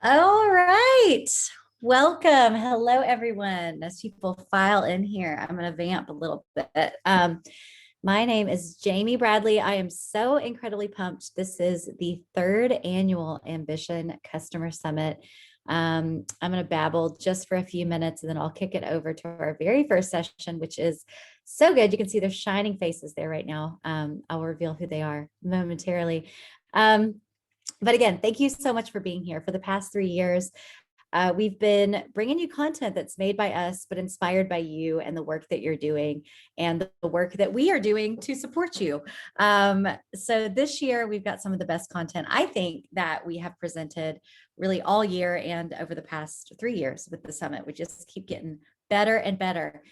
All right. Welcome. Hello, everyone. As people file in here, I'm going to vamp a little bit. My name is Jamie Bradley. I am so incredibly pumped. This is the third annual Ambition Customer Summit. I'm going to babble just for a few minutes and then I'll kick it over to our very first session, which is so good. You can see their shining faces there right now. I'll reveal who they are momentarily. But again, thank you so much for being here. For the past 3 years, we've been bringing you content that's made by us, but inspired by you and the work that you're doing and the work that we are doing to support you. So this year, we've got some of the best content, I think, that we have presented really all year and over the past 3 years with the summit. We just keep getting better and better.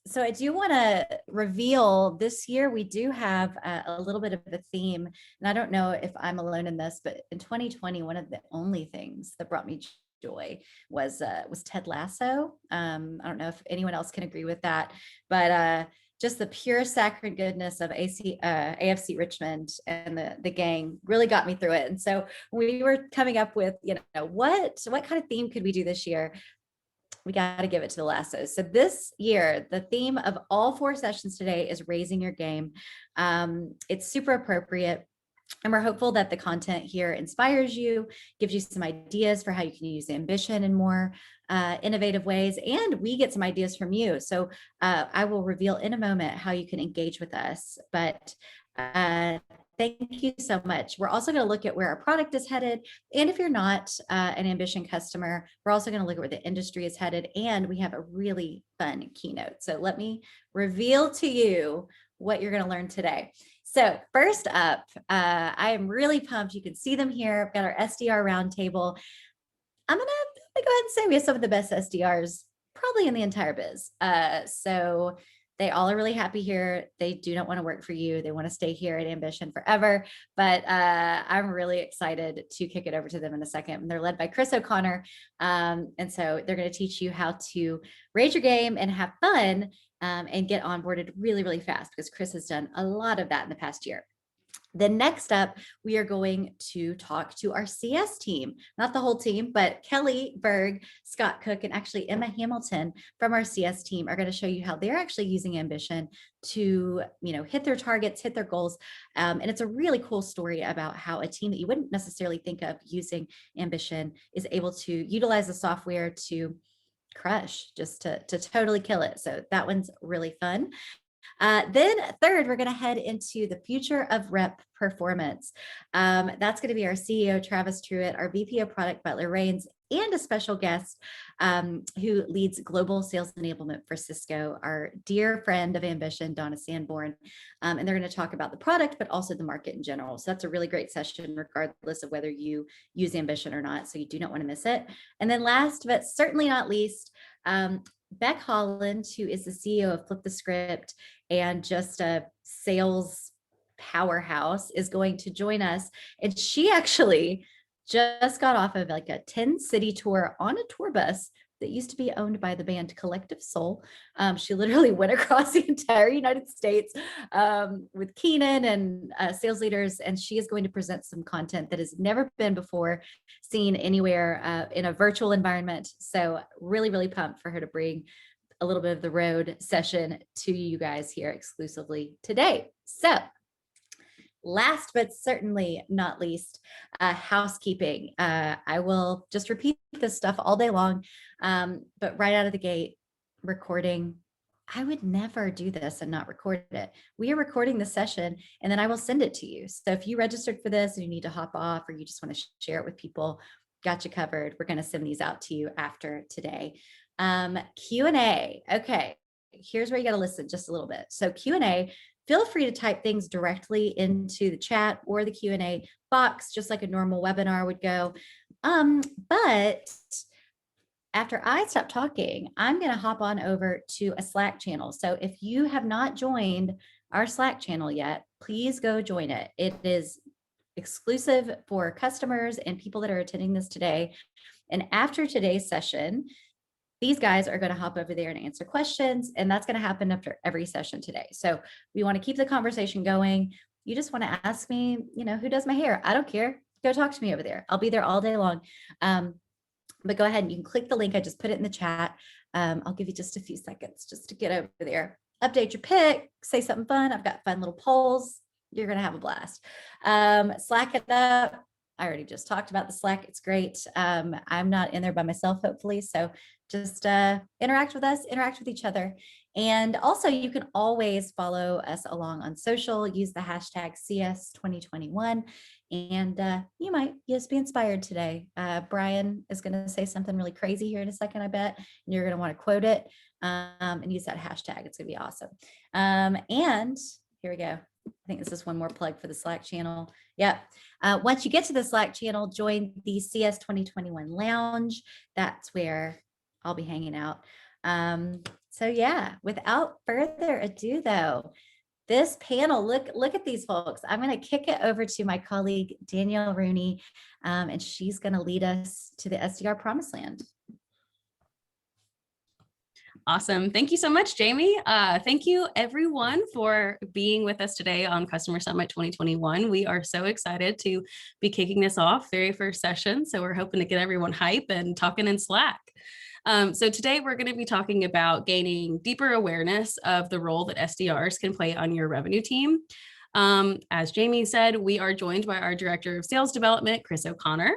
So I do want to reveal this year, we do have a little bit of a theme. And I don't know if I'm alone in this, but in 2020, one of the only things that brought me joy was Ted Lasso. I don't know if anyone else can agree with that, but just the pure saccharine goodness of AFC Richmond and the gang really got me through it. And so we were coming up with, what kind of theme could we do this year? We got to give it to the Lassos. So this year, the theme of all 4 sessions today is raising your game. It's super appropriate. And we're hopeful that the content here inspires you, gives you some ideas for how you can use ambition in more innovative ways, and we get some ideas from you. So I will reveal in a moment how you can engage with us. But thank you so much. We're also going to look at where our product is headed. And if you're not an Ambition customer, we're also going to look at where the industry is headed. And we have a really fun keynote. So let me reveal to you what you're going to learn today. So first up, I am really pumped. You can see them here. I've got our SDR roundtable. I'm going to go ahead and say we have some of the best SDRs probably in the entire biz. So they all are really happy here. They do not want to work for you. They want to stay here at Ambition forever. But I'm really excited to kick it over to them in a second. And they're led by Chris O'Connor. And so they're going to teach you how to raise your game and have fun and get onboarded really, really fast, because Chris has done a lot of that in the past year. Then next up, we are going to talk to our CS team, not the whole team, but Kelly Berg, Scott Cook, and actually Emma Hamilton from our CS team are going to show you how they're actually using Ambition to, hit their targets, hit their goals. And it's a really cool story about how a team that you wouldn't necessarily think of using Ambition is able to utilize the software to crush, just to totally kill it. So that one's really fun. Then third, we're going to head into the future of rep performance. That's going to be our CEO, Travis Truitt, our VP of product, Butler Rains, and a special guest who leads global sales enablement for Cisco, our dear friend of Ambition, Donna Sanborn. And they're going to talk about the product, but also the market in general. So that's a really great session, regardless of whether you use Ambition or not. So you do not want to miss it. And then last, but certainly not least, Beck Holland, who is the CEO of Flip the Script and just a sales powerhouse, is going to join us. And she actually just got off of like a 10-city tour on a tour bus that used to be owned by the band Collective Soul. She literally went across the entire United States with Keenan and sales leaders, and she is going to present some content that has never been before seen anywhere in a virtual environment. So really, really pumped for her to bring a little bit of the road session to you guys here exclusively today. So last but certainly not least, housekeeping. I will just repeat this stuff all day long, but right out of the gate, recording. I would never do this and not record it. We are recording the session and then I will send it to you. So if you registered for this and you need to hop off or you just want to share it with people, got you covered. We're going to send these out to you after today. Q&A. Okay, here's where you got to listen just a little bit. So Q&A, feel free to type things directly into the chat or the Q&A box, just like a normal webinar would go. But after I stop talking, I'm going to hop on over to a Slack channel. So if you have not joined our Slack channel yet, please go join it. It is exclusive for customers and people that are attending this today. And after today's session, these guys are going to hop over there and answer questions. And that's going to happen after every session today. So we want to keep the conversation going. You just want to ask me, who does my hair? I don't care. go talk to me over there. I'll be there all day long. But go ahead and you can click the link. I just put it in the chat. I'll give you just a few seconds just to get over there. Update your pick, say something fun. I've got fun little polls. You're going to have a blast. Slack it up. I already just talked about the Slack. It's great. I'm not in there by myself, hopefully. So just interact with us, interact with each other. And also you can always follow us along on social, use the hashtag CS2021, and you might just be inspired today. Brian is going to say something really crazy here in a second, I bet, and you're going to want to quote it and use that hashtag. It's going to be awesome. And here we go. I think this is one more plug for the Slack channel. Yep. Once you get to the Slack channel, join the CS2021 Lounge. That's where I'll be hanging out. So yeah, without further ado though, this panel, look at these folks. I'm going to kick it over to my colleague, Danielle Rooney, and she's going to lead us to the SDR Promised Land. Awesome. Thank you so much, Jamie. Thank you everyone for being with us today on Customer Summit 2021. We are so excited to be kicking this off, very first session. So we're hoping to get everyone hype and talking in Slack. So today we're going to be talking about gaining deeper awareness of the role that SDRs can play on your revenue team. As Jamie said, we are joined by our Director of Sales Development, Chris O'Connor,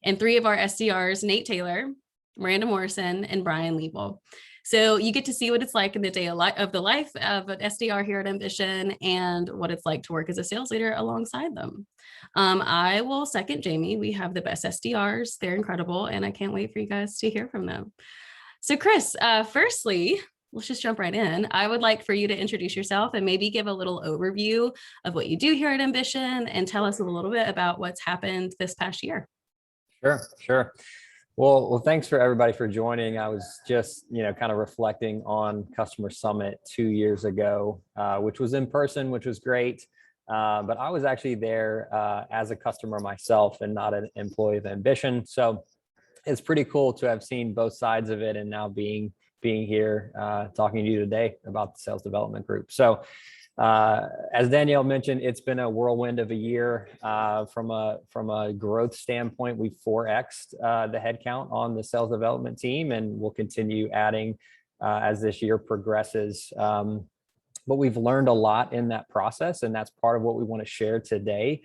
and 3 of our SDRs, Nate Taylor, Miranda Morrison, and Brian Liebel. So you get to see what it's like in the day of the life of an SDR here at Ambition and what it's like to work as a sales leader alongside them. I will second Jamie. We have the best SDRs. They're incredible, and I can't wait for you guys to hear from them. So Chris, firstly, let's just jump right in. I would like for you to introduce yourself and maybe give a little overview of what you do here at Ambition and tell us a little bit about what's happened this past year. Sure. Well, thanks for everybody for joining. I was just, kind of reflecting on Customer Summit 2 years ago, which was in person, which was great. But I was actually there as a customer myself and not an employee of Ambition. So it's pretty cool to have seen both sides of it and now being here talking to you today about the sales development group. So as Danielle mentioned, it's been a whirlwind of a year. From a growth standpoint, we've 4x'd the headcount on the sales development team, and we'll continue adding as this year progresses. But we've learned a lot in that process, and that's part of what we want to share today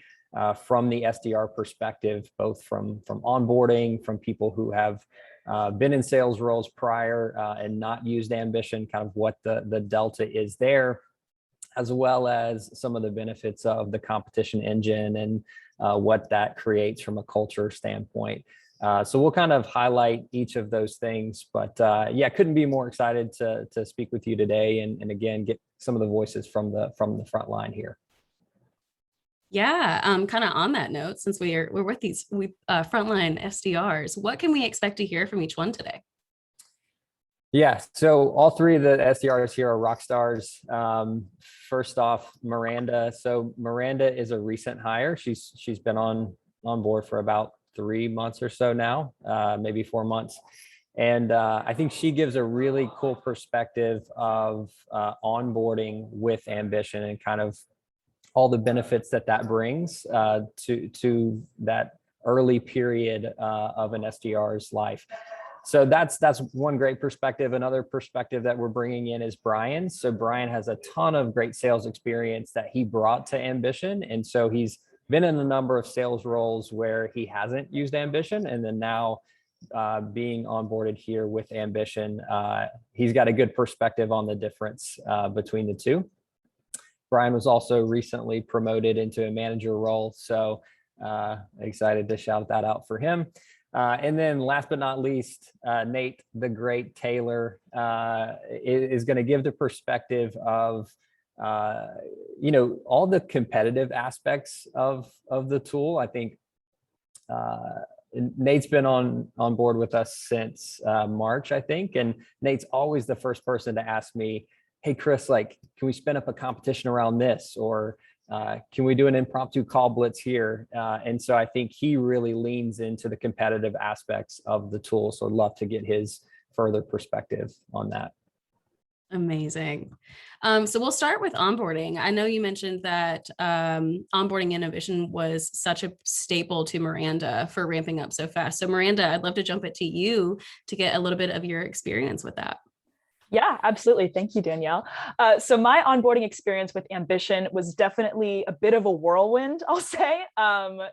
from the SDR perspective, both from onboarding, from people who have been in sales roles prior and not used Ambition, kind of what the delta is there, as well as some of the benefits of the competition engine and what that creates from a culture standpoint. So we'll kind of highlight each of those things, but yeah, couldn't be more excited to speak with you today and again, get some of the voices from the front line here. Yeah, kind of on that note, since we're with these frontline SDRs, what can we expect to hear from each one today? Yeah, so all 3 of the SDRs here are rock stars. First off, Miranda. So Miranda is a recent hire. She's been on board for about 3 months or so now, maybe 4 months. And I think she gives a really cool perspective of onboarding with Ambition and kind of all the benefits that brings to that early period of an SDR's life. So that's one great perspective. Another perspective that we're bringing in is Brian. So Brian has a ton of great sales experience that he brought to Ambition. And so he's been in a number of sales roles where he hasn't used Ambition. And then now being onboarded here with Ambition, he's got a good perspective on the difference between the two. Brian was also recently promoted into a manager role. So excited to shout that out for him. And then last but not least, Nate, the great Taylor, is going to give the perspective of, all the competitive aspects of the tool. I think Nate's been on board with us since March, I think. And Nate's always the first person to ask me, hey, Chris, can we spin up a competition around this? Or can we do an impromptu call blitz here? And so I think he really leans into the competitive aspects of the tool. So I'd love to get his further perspective on that. Amazing. So we'll start with onboarding. I know you mentioned that onboarding and ambition was such a staple to Miranda for ramping up so fast. So Miranda, I'd love to jump it to you to get a little bit of your experience with that. Yeah, absolutely. Thank you, Danielle. So my onboarding experience with Ambition was definitely a bit of a whirlwind, I'll say,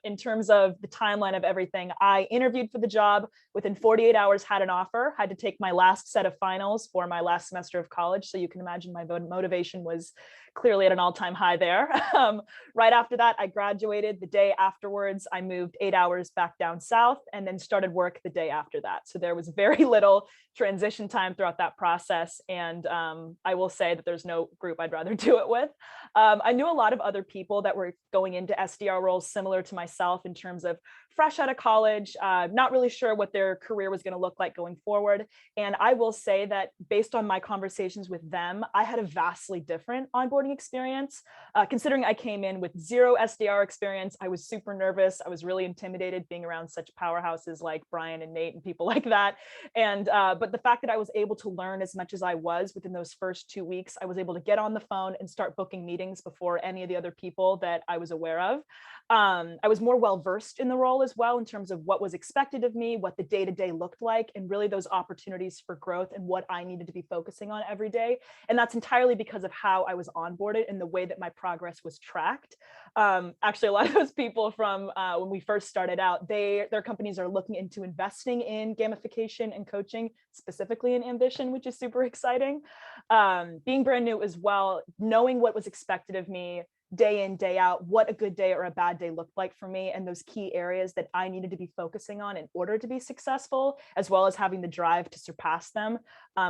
in terms of the timeline of everything. I interviewed for the job, within 48 hours had an offer, had to take my last set of finals for my last semester of college. So you can imagine my motivation was clearly at an all-time high there. Right after that, I graduated. The day afterwards, I moved 8 hours back down south and then started work the day after that. So there was very little transition time throughout that process. And I will say that there's no group I'd rather do it with. I knew a lot of other people that were going into SDR roles similar to myself in terms of fresh out of college, not really sure what their career was going to look like going forward. And I will say that based on my conversations with them, I had a vastly different onboarding experience. Considering I came in with zero SDR experience, I was super nervous. I was really intimidated being around such powerhouses like Brian and Nate and people like that. And but the fact that I was able to learn as much as I was within those first 2 weeks, I was able to get on the phone and start booking meetings before any of the other people that I was aware of. I was more well-versed in the role as well in terms of what was expected of me, what the day-to-day looked like, and really those opportunities for growth and what I needed to be focusing on every day. And that's entirely because of how I was onboarded and the way that my progress was tracked. Actually, a lot of those people from when we first started out, their companies are looking into investing in gamification and coaching, specifically in Ambition, which is super exciting. Being brand new as well, knowing what was expected of me, day in, day out, what a good day or a bad day looked like for me, and those key areas that I needed to be focusing on in order to be successful, as well as having the drive to surpass them,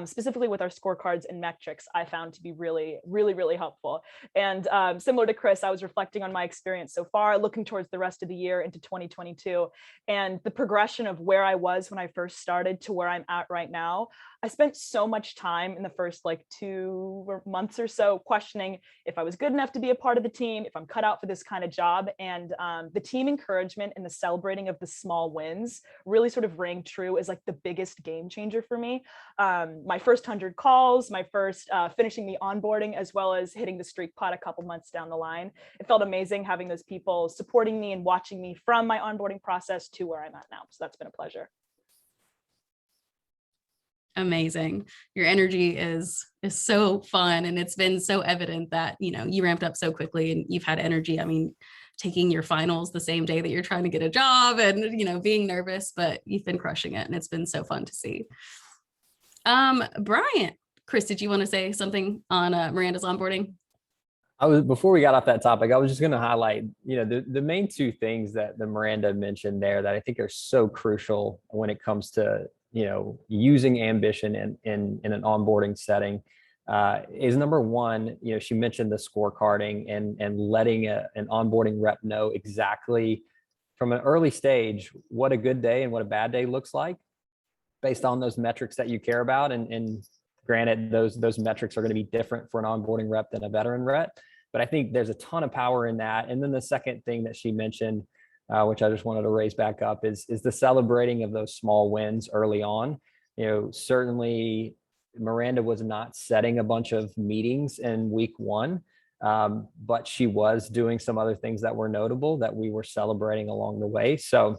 specifically with our scorecards and metrics, I found to be really, really, really helpful. And similar to Chris, I was reflecting on my experience so far, looking towards the rest of the year into 2022, and the progression of where I was when I first started to where I'm at right now. I spent so much time in the first 2 months or so questioning if I was good enough to be a part of the team, if I'm cut out for this kind of job. And the team encouragement and the celebrating of the small wins really sort of rang true as the biggest game changer for me. My first 100 calls, my first finishing the onboarding, as well as hitting the streak pot a couple months down the line. It felt amazing having those people supporting me and watching me from my onboarding process to where I'm at now. So that's been a pleasure. Amazing. Your energy is so fun, and it's been so evident that you ramped up so quickly and you've had energy. I mean, taking your finals the same day that you're trying to get a job and being nervous, but you've been crushing it, and it's been so fun to see. Brian, Chris, did you want to say something on Miranda's onboarding? Before we got off that topic, I was just going to highlight, the main two things that Miranda mentioned there that I think are so crucial when it comes to using Ambition in an onboarding setting, is number one, she mentioned the scorecarding and letting an onboarding rep know exactly from an early stage what a good day and what a bad day looks like based on those metrics that you care about. And granted, those metrics are going to be different for an onboarding rep than a veteran rep, but I think there's a ton of power in that. And then the second thing that she mentioned, which I just wanted to raise back up, is the celebrating of those small wins early on. Certainly Miranda was not setting a bunch of meetings in week one, but she was doing some other things that were notable that we were celebrating along the way. So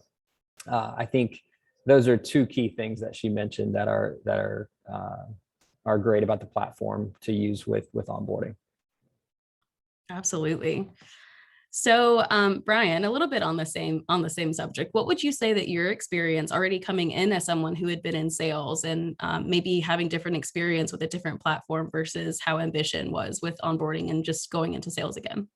I think those are two key things that she mentioned that are great about the platform to use with onboarding. Absolutely. So, Brian, a little bit on the same subject, what would you say that your experience already coming in as someone who had been in sales and maybe having different experience with a different platform versus how Ambition was with onboarding and just going into sales again?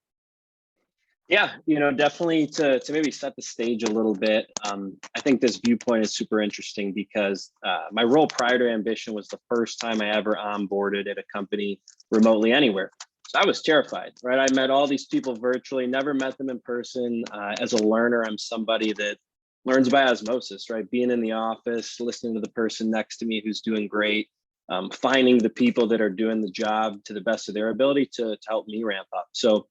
Yeah, definitely to maybe set the stage a little bit. I think this viewpoint is super interesting because my role prior to Ambition was the first time I ever onboarded at a company remotely anywhere. So I was terrified, right? I met all these people virtually, never met them in person. As a learner, I'm somebody that learns by osmosis, right? Being in the office, listening to the person next to me who's doing great, finding the people that are doing the job to the best of their ability to help me ramp up. So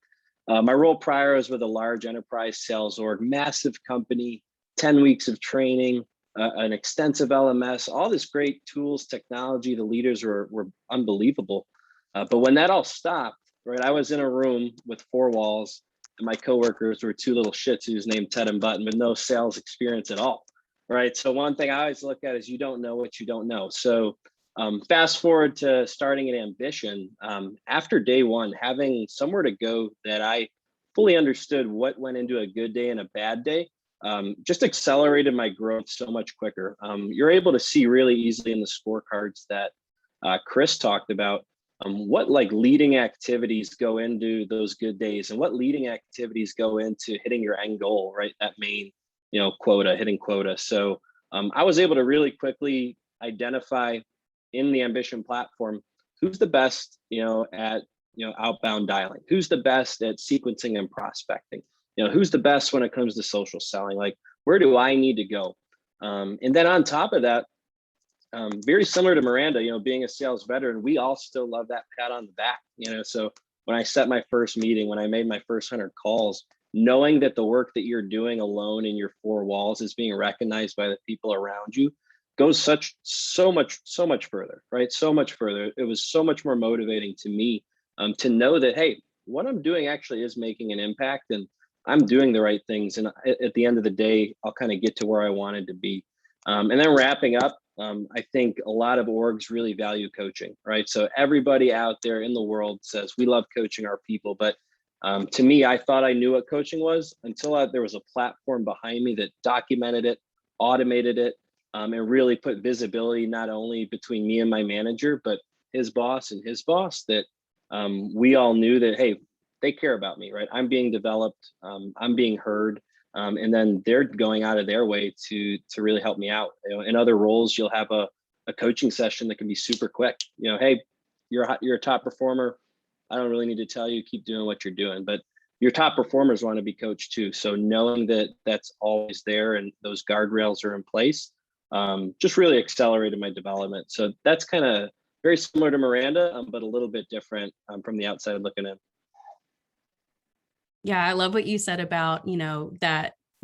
my role prior was with a large enterprise sales org, massive company, 10 weeks of training, an extensive LMS, all this great tools, technology. The leaders were unbelievable. But when that all stopped, right, I was in a room with four walls, and my coworkers were two little Shih Tzus named Ted and Button with no sales experience at all, right? So one thing I always look at is you don't know what you don't know. So fast forward to starting an Ambition. After day one, having somewhere to go that I fully understood what went into a good day and a bad day, just accelerated my growth so much quicker. You're able to see really easily in the scorecards that Chris talked about what like leading activities go into those good days and what leading activities go into hitting your end goal, right? That main, quota, hitting quota. So I was able to really quickly identify in the Ambition platform who's the best, at outbound dialing, who's the best at sequencing and prospecting, who's the best when it comes to social selling, like where do I need to go? And then on top of that, very similar to Miranda, being a sales veteran, we all still love that pat on the back, so when I set my first meeting, when I made my first 100 calls, knowing that the work that you're doing alone in your four walls is being recognized by the people around you goes so much further, right? So much further. It was so much more motivating to me to know that, hey, what I'm doing actually is making an impact and I'm doing the right things. And at the end of the day, I'll kind of get to where I wanted to be. And then wrapping up, I think a lot of orgs really value coaching, right? So everybody out there in the world says we love coaching our people, but to me, I thought I knew what coaching was until there was a platform behind me that documented it, automated it, and really put visibility not only between me and my manager, but his boss and his boss, that we all knew that, hey, they care about me, right? I'm being developed, I'm being heard, and then they're going out of their way to really help me out. In other roles, you'll have a coaching session that can be super quick. Hey, you're a top performer. I don't really need to tell you, keep doing what you're doing, but your top performers want to be coached too. So knowing that that's always there and those guardrails are in place, just really accelerated my development. So that's kind of very similar to Miranda, but a little bit different from the outside looking in. Yeah, I love what you said about,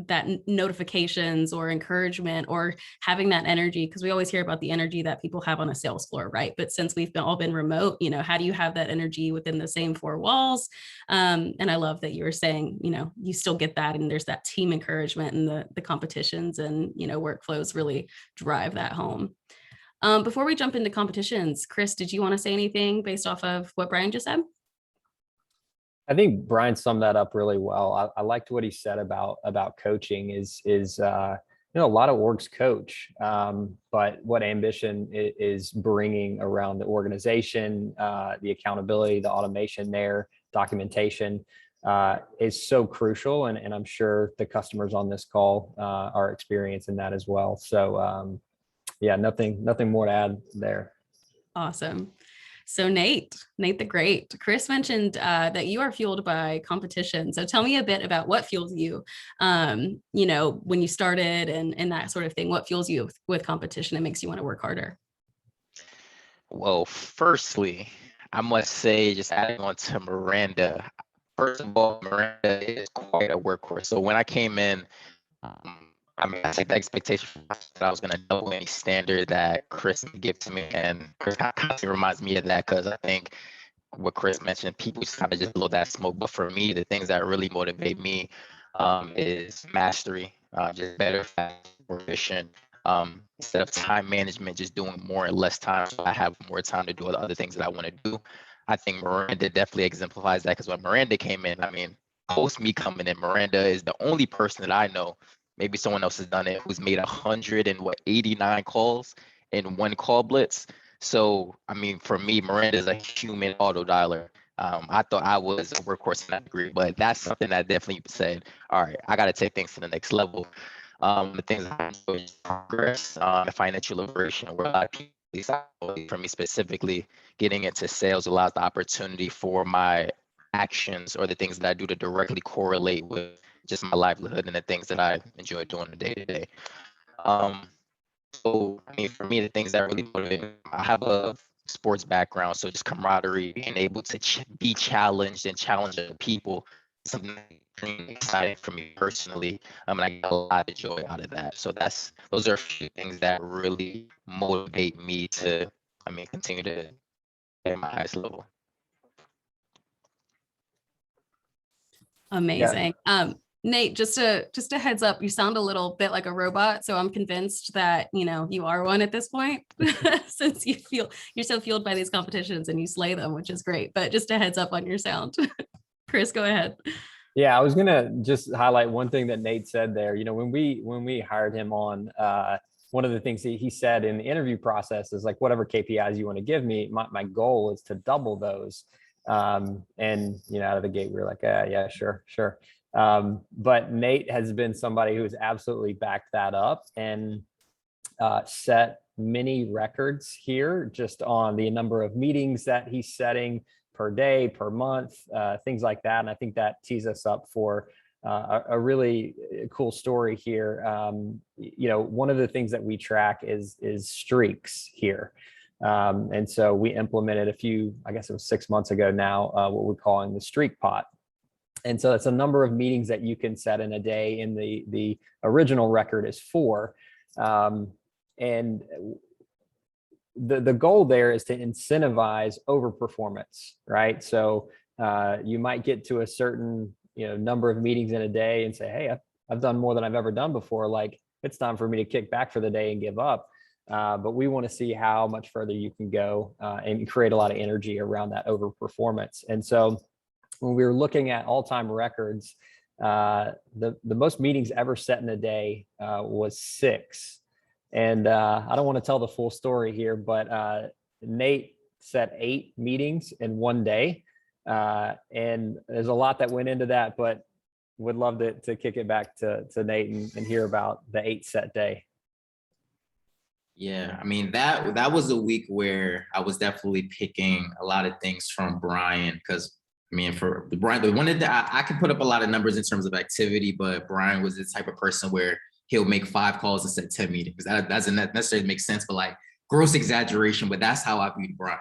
that notifications or encouragement or having that energy, because we always hear about the energy that people have on a sales floor, right? But since we've all been remote, how do you have that energy within the same four walls? And I love that you were saying, you still get that, and there's that team encouragement and the competitions and, workflows really drive that home. Before we jump into competitions, Chris, did you want to say anything based off of what Brian just said? I think Brian summed that up really well. I liked what he said about coaching is a lot of orgs coach, but what Ambition is bringing around the organization, the accountability, the automation there, documentation is so crucial. And I'm sure the customers on this call are experiencing that as well. So yeah, nothing more to add there. Awesome. So Nate the Great, Chris mentioned that you are fueled by competition. So tell me a bit about what fuels you, when you started and that sort of thing. What fuels you with competition and makes you want to work harder? Well, firstly, I must say, just adding on to Miranda, first of all, Miranda is quite a workhorse. So when I came in, I think the expectation that I was going to know any standard that Chris would give to me, and Chris constantly reminds me of that, because I think what Chris mentioned, people kind of just blow that smoke. But for me, the things that really motivate me is mastery, just better, faster, more efficient. Instead of time management, just doing more in less time, so I have more time to do other things that I want to do. I think Miranda definitely exemplifies that, because when Miranda came in, post me coming in, Miranda is the only person that I know, maybe someone else has done it, who's made 189 calls in one call blitz. So, for me, Miranda is a human auto dialer. I thought I was a workhorse in that degree, but that's something that definitely said, all right, I got to take things to the next level. The things I enjoy is progress, and financial liberation, where a lot of people, for me specifically, getting into sales allows the opportunity for my actions or the things that I do to directly correlate with just my livelihood and the things that I enjoy doing the day to day. So, for me, the things that really motivate me, I have a sports background, so just camaraderie, being able to be challenged and challenge other people, something that's extremely exciting for me personally, and I get a lot of joy out of that. So those are a few things that really motivate me to, continue to at my highest level. Amazing. Nate, just a heads up, you sound a little bit like a robot, so I'm convinced that you are one at this point, since you're so fueled by these competitions and you slay them, which is great. But just a heads up on your sound. Chris, go ahead. Yeah, I was gonna just highlight one thing that Nate said there. When we hired him on, one of the things he said in the interview process is like, whatever KPIs you want to give me, my goal is to double those. And out of the gate, we were like, yeah, sure. But Nate has been somebody who has absolutely backed that up and set many records here just on the number of meetings that he's setting per day, per month, things like that. And I think that tees us up for a really cool story here. One of the things that we track is streaks here. And so we implemented I guess it was 6 months ago now, what we're calling the streak pot. And so it's a number of meetings that you can set in a day. And the original record is 4. And the goal there is to incentivize overperformance, right? So you might get to a certain number of meetings in a day and say, hey, I've done more than I've ever done before. Like, it's time for me to kick back for the day and give up. But we want to see how much further you can go and create a lot of energy around that overperformance. And so when we were looking at all-time records, the most meetings ever set in a day was 6. And I don't want to tell the full story here, but Nate set 8 meetings in one day. And there's a lot that went into that, but would love to kick it back to Nate and hear about the 8 set day. Yeah, I mean, that was a week where I was definitely picking a lot of things from Brian, because I mean, for the Brian, the one that I can put up a lot of numbers in terms of activity, but Brian was the type of person where he'll make 5 calls and set 10 meetings. That doesn't necessarily make sense, but like gross exaggeration, but that's how I viewed Brian.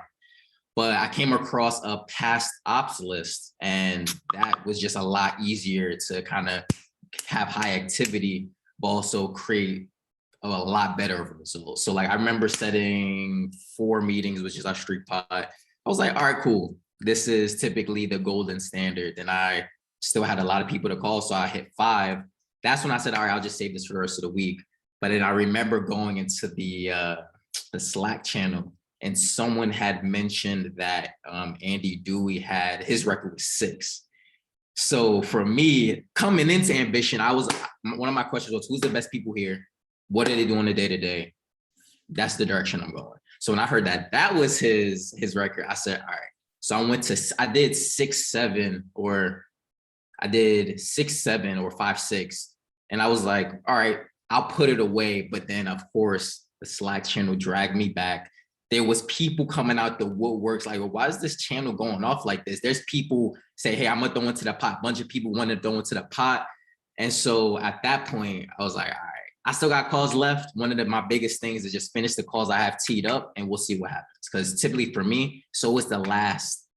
But I came across a past ops list, and that was just a lot easier to kind of have high activity, but also create a lot better results. So like, I remember setting 4 meetings, which is our streak pot. I was like, all right, cool. This is typically the golden standard. And I still had a lot of people to call. So I hit 5. That's when I said, all right, I'll just save this for the rest of the week. But then I remember going into the Slack channel, and someone had mentioned that Andy Dewey had, his record was 6. So for me, coming into Ambition, one of my questions was, who's the best people here? What are they doing the day-to-day? That's the direction I'm going. So when I heard that was his record, I said, all right. So I did 6-7 or 5-6. And I was like, all right, I'll put it away. But then of course, the Slack channel dragged me back. There was people coming out the woodworks like, well, why is this channel going off like this? There's people say, hey, I'm gonna throw into the pot. A bunch of people want to throw into the pot. And so at that point, I was like, all right, I still got calls left. One of my biggest things is just finish the calls I have teed up, and we'll see what happens. Because typically for me, so it's the last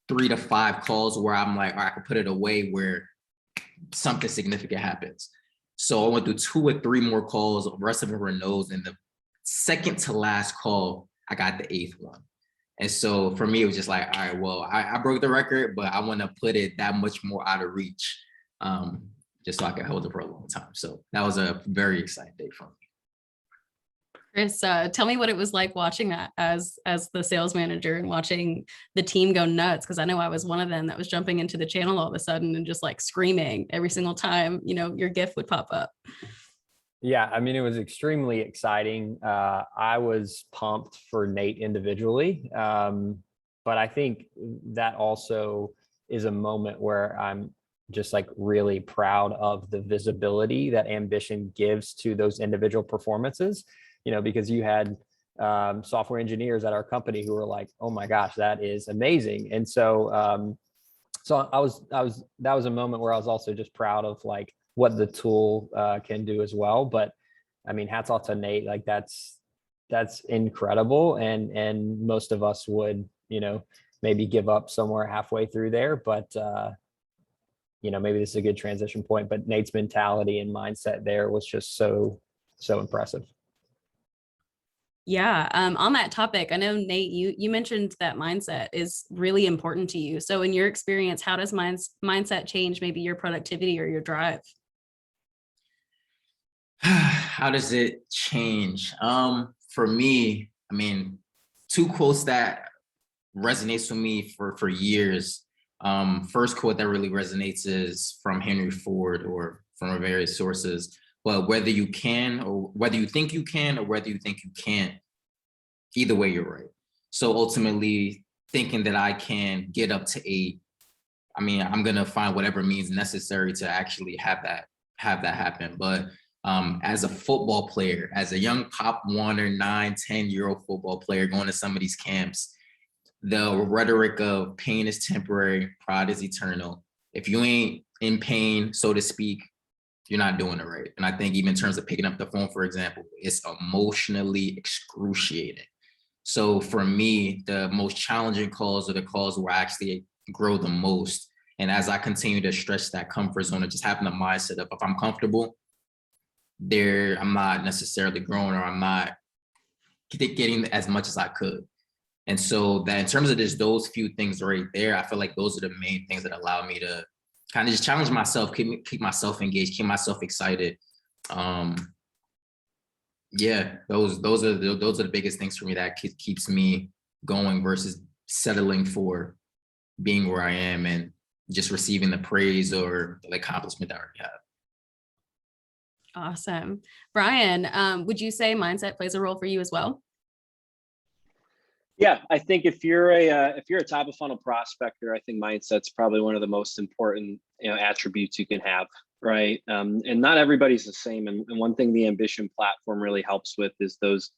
3 to 5 calls where I'm like, all right, I can put it away where something significant happens. So I went through 2 or 3 more calls. The rest of them were no's. And the second to last call, I got the 8th one. And so for me, it was just like, all right, well, I broke the record, but I want to put it that much more out of reach, just so I can hold it for a long time. So that was a very exciting day for me. Chris, tell me what it was like watching that as the sales manager and watching the team go nuts. Because I know I was one of them that was jumping into the channel all of a sudden and just like screaming every single time, your GIF would pop up. Yeah, I mean, it was extremely exciting. I was pumped for Nate individually, but I think that also is a moment where I'm just like really proud of the visibility that Ambition gives to those individual performances, because you had software engineers at our company who were like, oh my gosh, that is amazing. And so, that was a moment where I was also just proud of like what the tool can do as well. But I mean, hats off to Nate, like that's incredible. And most of us would, maybe give up somewhere halfway through there, but maybe this is a good transition point, but Nate's mentality and mindset there was just so impressive. Yeah. On that topic, I know Nate, you mentioned that mindset is really important to you. So in your experience, how does mindset change maybe your productivity or your drive? How does it change? For me, I mean, two quotes that resonates with me for years. First quote that really resonates is from Henry Ford or from various sources. But whether you can, or whether you think you can, or whether you think you can't, either way, you're right. So ultimately, thinking that I can get up to 8, I mean, I'm gonna find whatever means necessary to actually have that happen. But as a football player, as a young Pop Warner 9-10-year-old football player going to some of these camps, the rhetoric of pain is temporary, pride is eternal. If you ain't in pain, so to speak, you're not doing it right. And I think even in terms of picking up the phone, for example, it's emotionally excruciating. So for me, the most challenging calls are the calls where I actually grow the most. And as I continue to stretch that comfort zone, and just having the mindset of, if I'm comfortable there, I'm not necessarily growing, or I'm not getting as much as I could. And so that in terms of just those few things right there, I feel like those are the main things that allow me to kind of just challenge myself, keep myself engaged, keep myself excited. Yeah, those are the biggest things for me that keeps me going versus settling for being where I am and just receiving the praise or the accomplishment that I already have. Awesome. Brian, would you say mindset plays a role for you as well? Yeah, I think if you're a top of funnel prospector, I think mindset's probably one of the most important attributes you can have, right? And not everybody's the same. And one thing the Ambition platform really helps with is those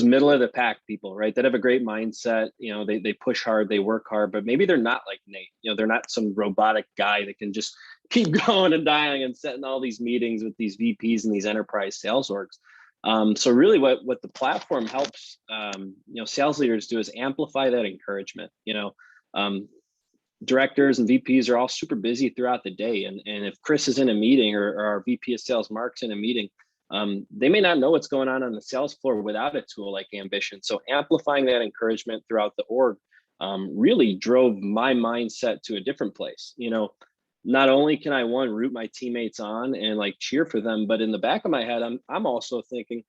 middle of the pack people, right? That have a great mindset. They push hard, they work hard, but maybe they're not like Nate. They're not some robotic guy that can just keep going and dialing and setting all these meetings with these VPs and these enterprise sales orgs. So really what the platform helps sales leaders do is amplify that encouragement. Directors and VPs are all super busy throughout the day. And if Chris is in a meeting or our VP of sales, Mark's in a meeting, they may not know what's going on the sales floor without a tool like Ambition. So amplifying that encouragement throughout the org really drove my mindset to a different place. Not only can I root my teammates on and like cheer for them, but in the back of my head, I'm also thinking,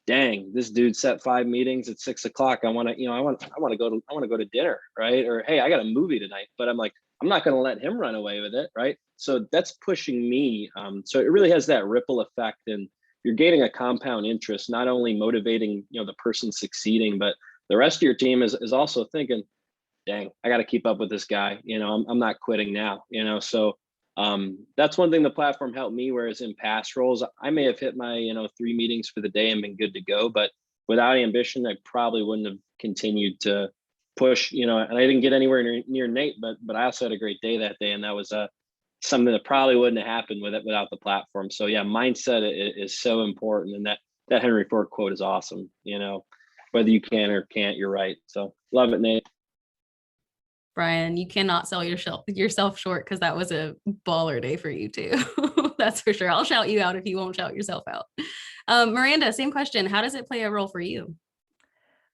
dang, this dude set 5 meetings at 6 o'clock. I want to go to dinner, right? Or, hey, I got a movie tonight, but I'm like, I'm not going to let him run away with it, right? So that's pushing me. So it really has that ripple effect, and you're gaining a compound interest, not only motivating, the person succeeding, but the rest of your team is also thinking, dang, I got to keep up with this guy. I'm not quitting now, so that's one thing the platform helped me, whereas in past roles, I may have hit my, 3 meetings for the day and been good to go, but without Ambition, I probably wouldn't have continued to push, and I didn't get anywhere near Nate, but I also had a great day that day. And that was something that probably wouldn't have happened without the platform. So yeah, mindset is so important. And that Henry Ford quote is awesome. Whether you can or can't, you're right. So love it, Nate. Brian, you cannot sell yourself short, because that was a baller day for you too. That's for sure. I'll shout you out if you won't shout yourself out. Miranda, same question. How does it play a role for you?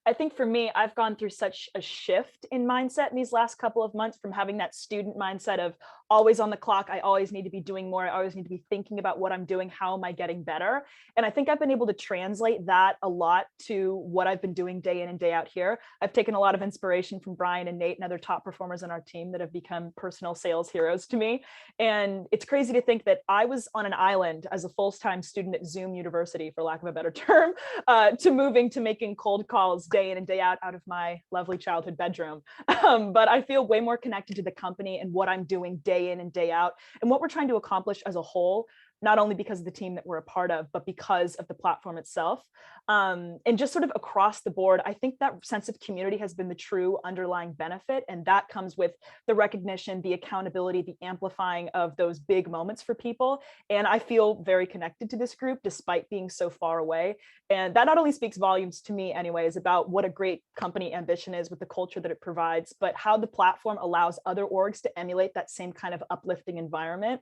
I think for me, I've gone through such a shift in mindset in these last couple of months, from having that student mindset of always on the clock. I always need to be doing more. I always need to be thinking about what I'm doing. How am I getting better? And I think I've been able to translate that a lot to what I've been doing day in and day out here. I've taken a lot of inspiration from Brian and Nate and other top performers on our team that have become personal sales heroes to me. And it's crazy to think that I was on an island as a full-time student at Zoom University, for lack of a better term, to moving to making cold calls day in and day out of my lovely childhood bedroom. But I feel way more connected to the company and what I'm doing day in and day out, and what we're trying to accomplish as a whole, not only because of the team that we're a part of, but because of the platform itself. And just sort of across the board, I think that sense of community has been the true underlying benefit. And that comes with the recognition, the accountability, the amplifying of those big moments for people. And I feel very connected to this group despite being so far away. And that not only speaks volumes to me anyways about what a great company Ambition is with the culture that it provides, but how the platform allows other orgs to emulate that same kind of uplifting environment.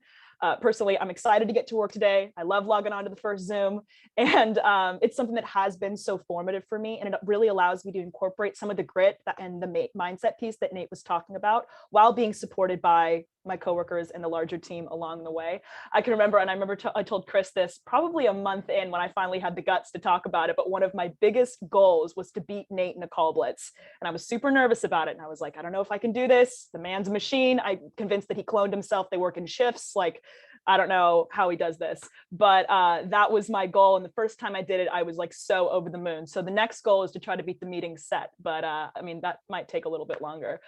Personally, I'm excited to get to work today. I love logging on to the first Zoom. And it's something that has been so formative for me. And it really allows me to incorporate some of the grit and the mindset piece that Nate was talking about while being supported by my coworkers and the larger team along the way. I can remember, and I remember I told Chris this probably a month in when I finally had the guts to talk about it, but one of my biggest goals was to beat Nate in a call blitz. And I was super nervous about it. And I was like, I don't know if I can do this. The man's a machine. I'm convinced that he cloned himself. They work in shifts. Like, I don't know how he does this, but that was my goal. And the first time I did it, I was like so over the moon. So the next goal is to try to beat the meeting set. But I mean, that might take a little bit longer.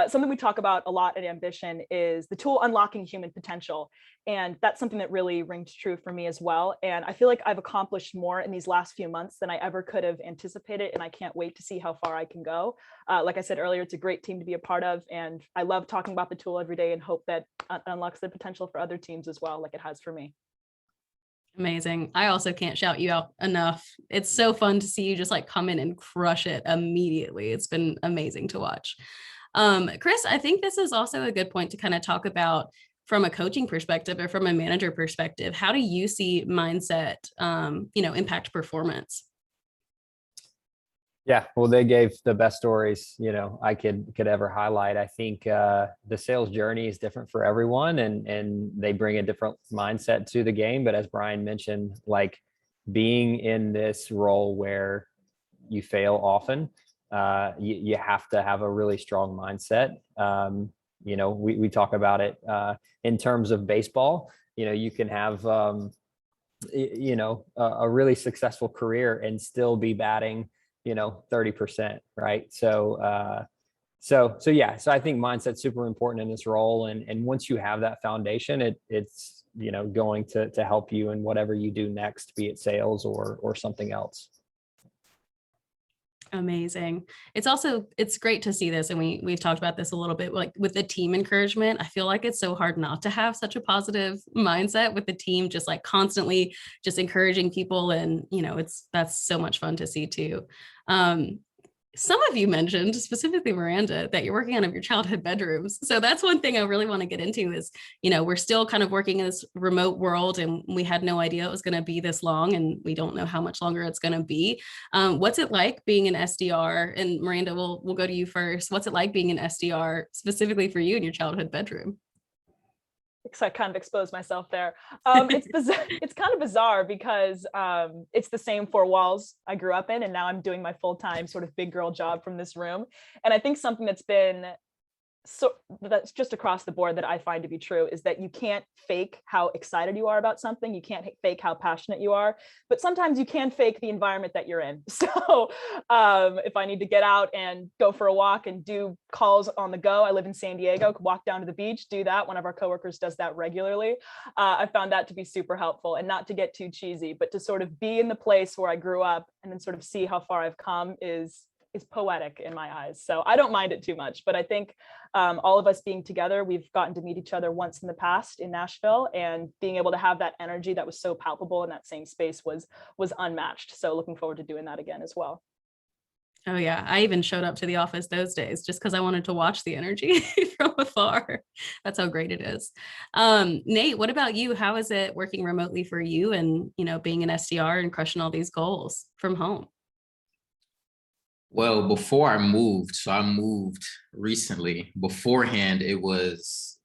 Something we talk about a lot at Ambition is the tool unlocking human potential. And that's something that really rings true for me as well. And I feel like I've accomplished more in these last few months than I ever could have anticipated. And I can't wait to see how far I can go. Like I said earlier, it's a great team to be a part of. And I love talking about the tool every day and hope that unlocks the potential for other teams as well, like it has for me. Amazing. I also can't shout you out enough. It's so fun to see you just like come in and crush it immediately. It's been amazing to watch. Chris, I think this is also a good point to kind of talk about from a coaching perspective or from a manager perspective. How do you see mindset, impact performance? Yeah, well, they gave the best stories, I could ever highlight. I think the sales journey is different for everyone, and they bring a different mindset to the game. But as Brian mentioned, like being in this role where you fail often, you have to have a really strong mindset. We talk about it in terms of baseball. You can have a really successful career and still be batting 30%, right? So I think mindset's super important in this role. And once you have that foundation, it's going to help you in whatever you do next, be it sales or something else. Amazing. It's great to see this. And we've talked about this a little bit, like with the team encouragement. I feel like it's so hard not to have such a positive mindset with the team, just like constantly just encouraging people. And, that's so much fun to see too. Some of you mentioned, specifically Miranda, that you're working out of your childhood bedrooms. So that's one thing I really want to get into is, we're still kind of working in this remote world, and we had no idea it was going to be this long, and we don't know how much longer it's going to be. What's it like being an SDR? And Miranda, we'll go to you first. What's it like being an SDR specifically for you in your childhood bedroom? So I kind of exposed myself there. It's kind of bizarre because it's the same four walls I grew up in, and now I'm doing my full-time sort of big girl job from this room. And I think something that's just across the board that I find to be true is that you can't fake how excited you are about something. You can't fake how passionate you are, but sometimes you can fake the environment that you're in. So if I need to get out and go for a walk and do calls on the go, I live in San Diego, walk down to the beach, do that. One of our coworkers does that regularly. I found that to be super helpful, and not to get too cheesy, but to sort of be in the place where I grew up and then sort of see how far I've come is poetic in my eyes. So I don't mind it too much, but I think all of us being together, we've gotten to meet each other once in the past in Nashville, and being able to have that energy that was so palpable in that same space was unmatched. So looking forward to doing that again as well. Oh yeah, I even showed up to the office those days just because I wanted to watch the energy from afar. That's how great it is. Nate, what about you? How is it working remotely for you and, being an SDR and crushing all these goals from home? Well, before I moved, so I moved recently. Beforehand, it was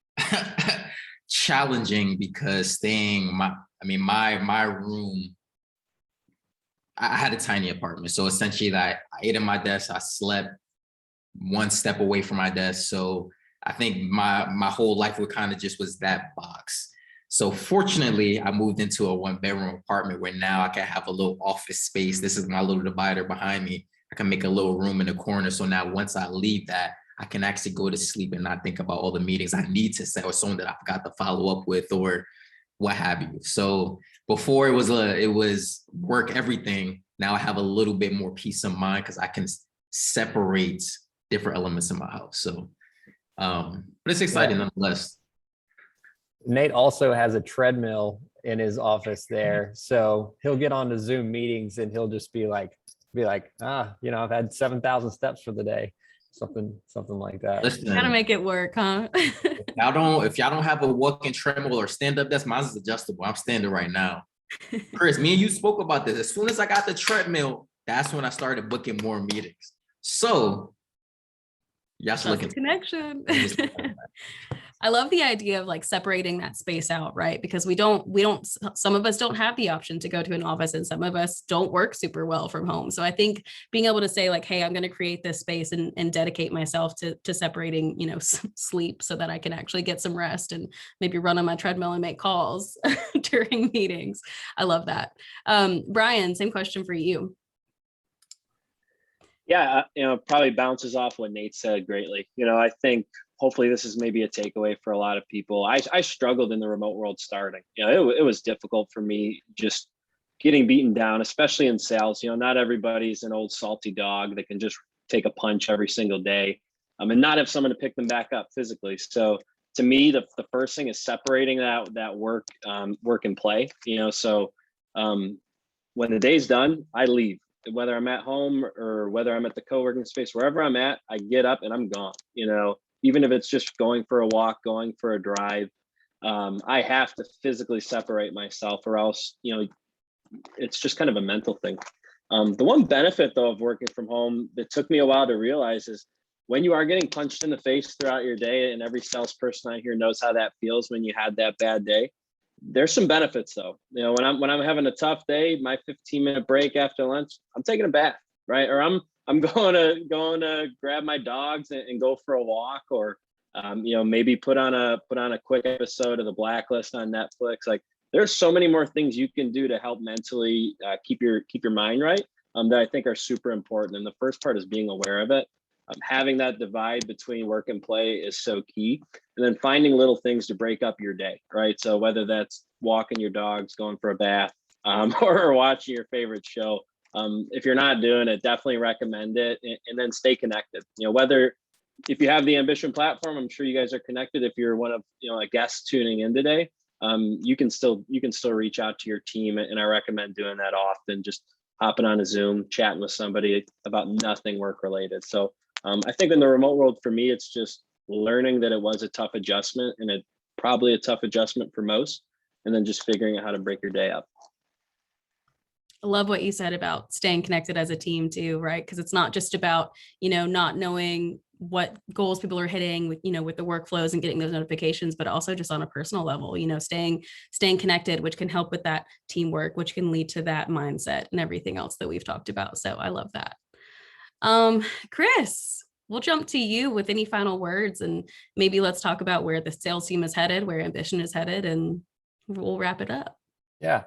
challenging because my room, I had a tiny apartment. So essentially I ate at my desk, I slept one step away from my desk. So I think my whole life kind of just was that box. So fortunately, I moved into a 1-bedroom apartment where now I can have a little office space. This is my little divider behind me. I can make a little room in the corner. So now once I leave that, I can actually go to sleep and not think about all the meetings I need to set or someone that I've got to follow up with or what have you. So before it was work everything. Now I have a little bit more peace of mind because I can separate different elements in my house. So, but it's exciting nonetheless. Nate also has a treadmill in his office there. So he'll get on to Zoom meetings and he'll just be like, I've had 7,000 steps for the day. something like that. Listen, Gotta make it work, huh? if y'all don't have a walking treadmill or stand up desk, mine's adjustable. I'm standing right now. Chris, me and you spoke about this. As soon as I got the treadmill, that's when I started booking more meetings. So y'all should look That's at a connection. I love the idea of like separating that space out, right? Because some of us don't have the option to go to an office, and some of us don't work super well from home. So I think being able to say like, hey, I'm going to create this space and dedicate myself to separating, sleep so that I can actually get some rest and maybe run on my treadmill and make calls during meetings. I love that. Brian, same question for you. Yeah, probably bounces off what Nate said greatly. I think hopefully this is maybe a takeaway for a lot of people. I struggled in the remote world starting. It was difficult for me just getting beaten down, especially in sales. Not everybody's an old salty dog that can just take a punch every single day, and not have someone to pick them back up physically. So to me, the first thing is separating that work and play. So when the day's done, I leave. Whether I'm at home or whether I'm at the co-working space, wherever I'm at, I get up and I'm gone. Even if it's just going for a walk, going for a drive, I have to physically separate myself, or else, it's just kind of a mental thing. The one benefit though of working from home that took me a while to realize is when you are getting punched in the face throughout your day, and every salesperson out here knows how that feels when you had that bad day. There's some benefits though. When I'm having a tough day, my 15-minute break after lunch, I'm taking a bath, right? Or I'm going to grab my dogs and go for a walk, or maybe put on a quick episode of The Blacklist on Netflix. Like, there's so many more things you can do to help mentally keep your mind right, that I think are super important. And the first part is being aware of it. Having that divide between work and play is so key. And then finding little things to break up your day, right? So whether that's walking your dogs, going for a bath, or watching your favorite show, if you're not doing it, definitely recommend it, and then stay connected. If you have the Ambition platform, I'm sure you guys are connected. If you're one of a guest tuning in today, you can still reach out to your team, and I recommend doing that often. Just hopping on a Zoom, chatting with somebody about nothing work related. So I think in the remote world, for me, it's just learning that it was a tough adjustment, and it probably a tough adjustment for most, and then just figuring out how to break your day up. I love what you said about staying connected as a team too, right? Because it's not just about, not knowing what goals people are hitting with, with the workflows and getting those notifications, but also just on a personal level, staying connected, which can help with that teamwork, which can lead to that mindset and everything else that we've talked about. So I love that. Chris, we'll jump to you with any final words, and maybe let's talk about where the sales team is headed, where Ambition is headed, and we'll wrap it up. Yeah.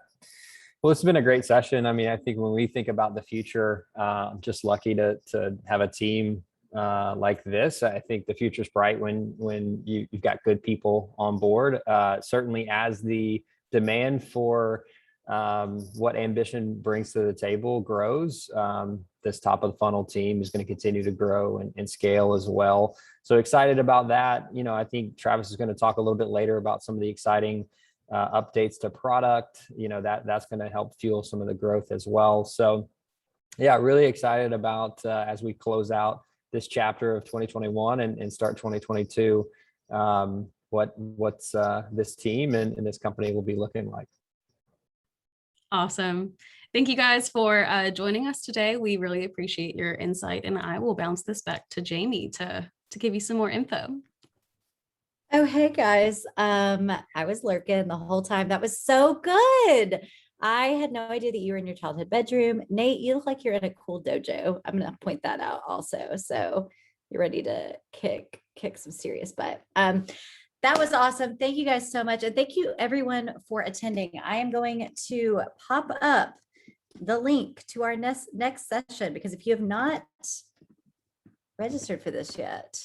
Well, it's been a great session. I mean, I think when we think about the future, I'm just lucky to have a team like this. I think the future's bright when you've got good people on board. Certainly as the demand for what Ambition brings to the table grows, this top of the funnel team is going to continue to grow and scale as well. So excited about that. I think Travis is going to talk a little bit later about some of the exciting updates to product, that's going to help fuel some of the growth as well. So yeah, really excited about as we close out this chapter of 2021 and start 2022, what's this team and this company will be looking like. Awesome. Thank you guys for joining us today. We really appreciate your insight, and I will bounce this back to Jamie to give you some more info. Oh, hey guys. I was lurking the whole time. That was so good. I had no idea that you were in your childhood bedroom. Nate, you look like you're in a cool dojo. I'm going to point that out also. So you're ready to kick some serious butt. That was awesome. Thank you guys so much. And thank you everyone for attending. I am going to pop up the link to our next session, because if you have not registered for this yet,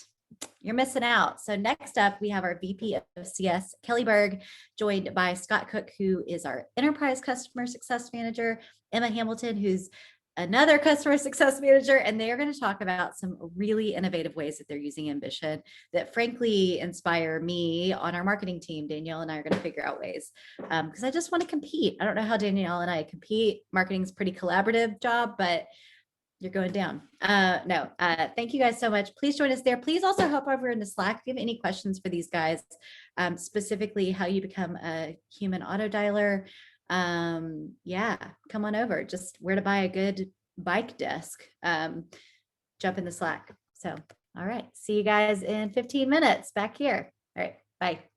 you're missing out. So next up, we have our VP of CS, Kelly Berg, joined by Scott Cook, who is our Enterprise Customer Success Manager, Emma Hamilton, who's another Customer Success Manager, and they are going to talk about some really innovative ways that they're using Ambition that frankly inspire me on our marketing team. Danielle and I are going to figure out ways because I just want to compete. I don't know how Danielle and I compete. Marketing is a pretty collaborative job, but you're going down. No, thank you guys so much. Please join us there. Please also hop over in the Slack if you have any questions for these guys, specifically how you become a human auto dialer. Yeah, come on over. Just where to buy a good bike desk. Jump in the Slack. So, all right. See you guys in 15 minutes back here. All right. Bye.